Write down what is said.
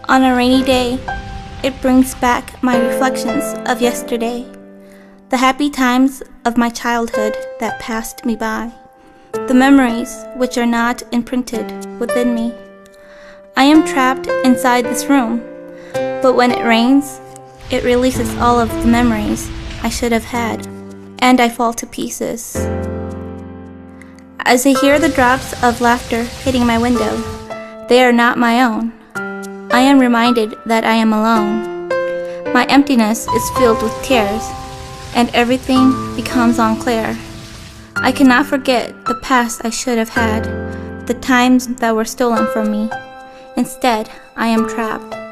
On a rainy day, it brings back my reflections of yesterday, the happy times of my childhood that passed me by, the memories which are not imprinted within me. I am trapped inside this room, but when it rains, it releases all of the memories I should have had, and I fall to pieces. As I hear the drops of laughter hitting my window, they are not my own. I am reminded that I am alone. My emptiness is filled with tears, and everything becomes unclear. I cannot forget the past I should have had, the times that were stolen from me. Instead, I am trapped.